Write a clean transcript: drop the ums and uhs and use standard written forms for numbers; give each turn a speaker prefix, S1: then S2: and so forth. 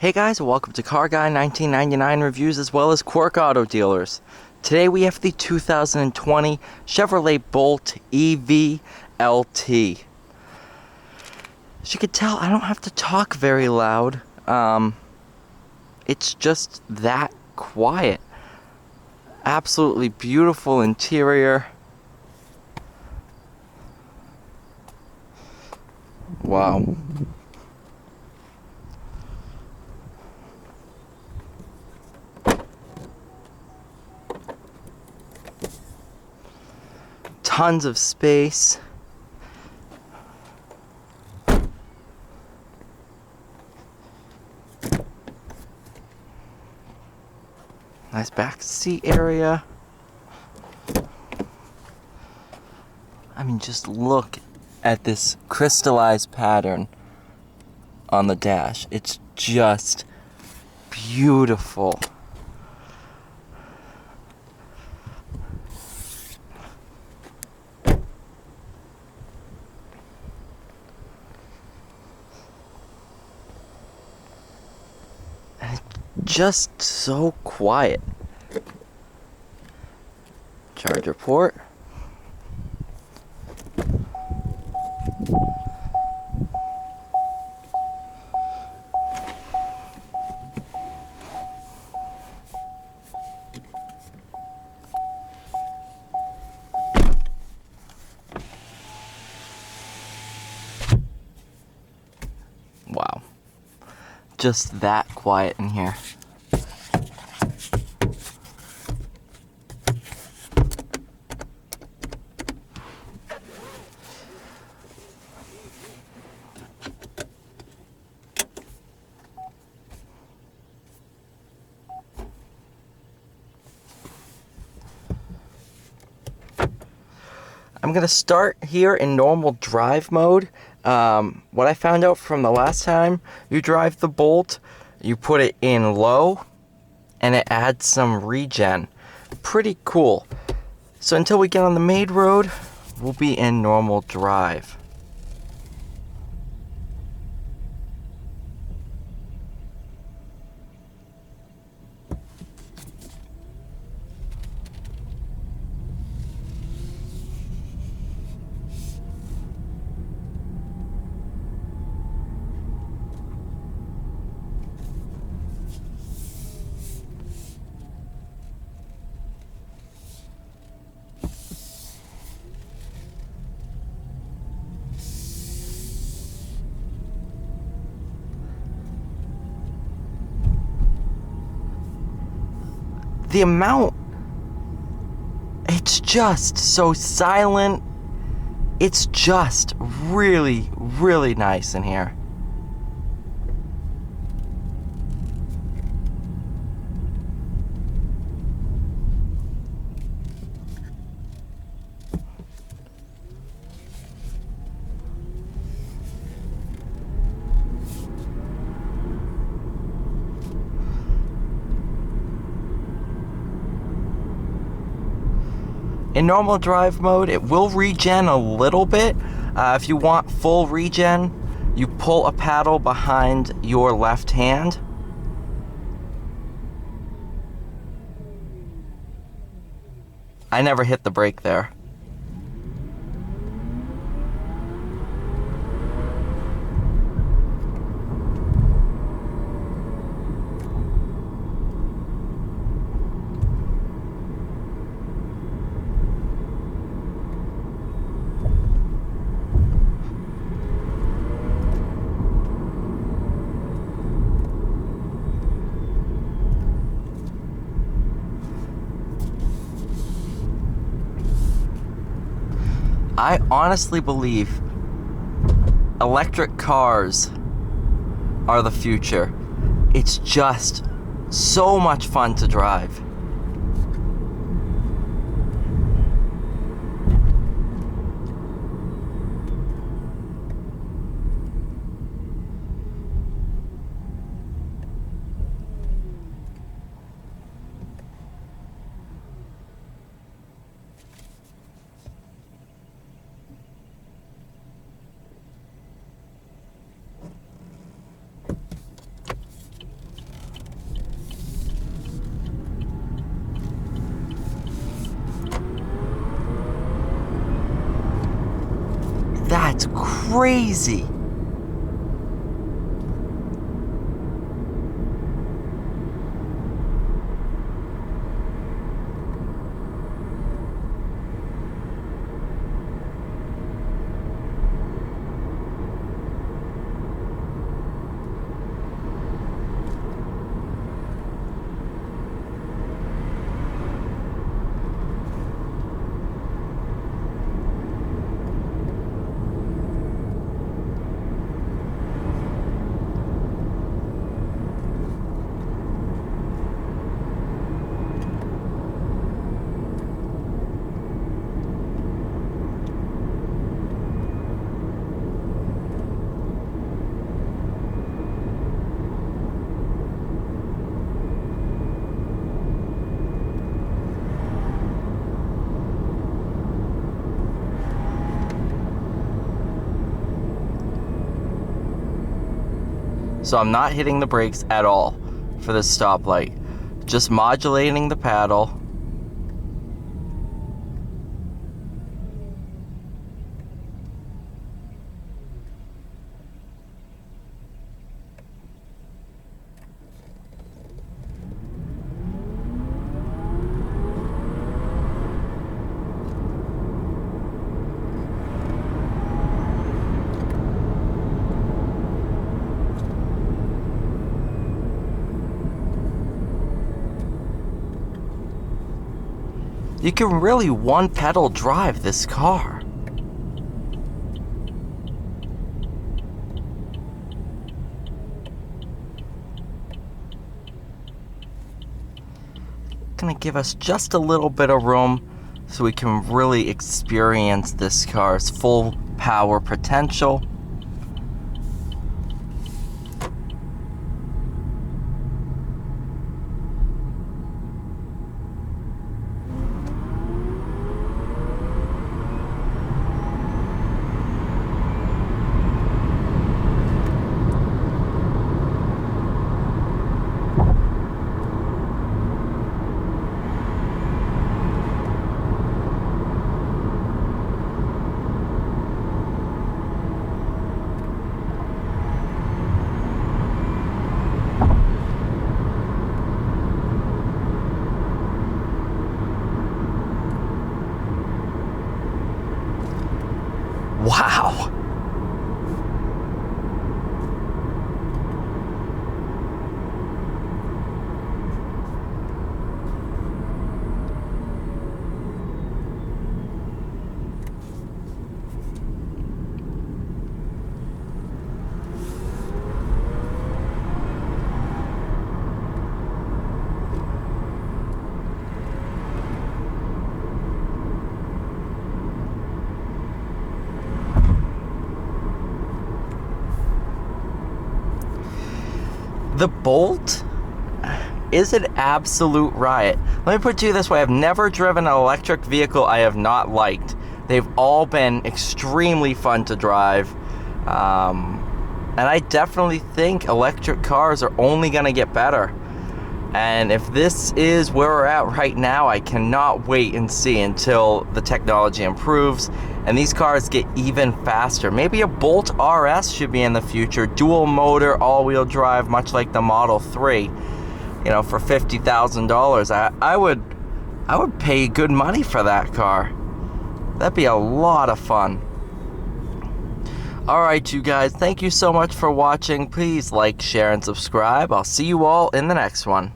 S1: Hey guys, welcome to Car Guy 1999 Reviews as well as Quirk Auto Dealers. Today we have the 2020 Chevrolet Bolt EV LT. As you can tell, I don't have to talk very loud. It's just that quiet. Absolutely beautiful interior. Wow. Tons of space. Nice back seat area. I mean, just look at this crystallized pattern on the dash. It's just beautiful. And it's just so quiet. Charger port. Wow. Just that quiet in here. I'm going to start here in normal drive mode. What I found out from the last time you drive the Bolt, you put it in low and it adds some regen. Pretty cool. So until we get on the main road, we'll be in normal drive. The amount, it's just so silent. It's just really, really nice in here. In normal drive mode, it will regen a little bit. If you want full regen, you pull a paddle behind your left hand. I never hit the brake there. I honestly believe electric cars are the future. It's just so much fun to drive. crazy. So I'm not hitting the brakes at all for this stoplight. Just modulating the paddle. You can really one-pedal drive this car. Gonna give us just a little bit of room so we can really experience this car's full power potential. Wow! The Bolt is an absolute riot. Let me put it to you this way. I've never driven an electric vehicle I have not liked. They've all been extremely fun to drive. And I definitely think electric cars are only going to get better. And if this is where we're at right now, I cannot wait and see until the technology improves and these cars get even faster. Maybe a Bolt RS should be in the future, dual motor, all-wheel drive, much like the Model 3. You know, for $50,000, I would pay good money for that car. That'd be a lot of fun. Alright, you guys, thank you so much for watching. Please like, share, and subscribe. I'll see you all in the next one.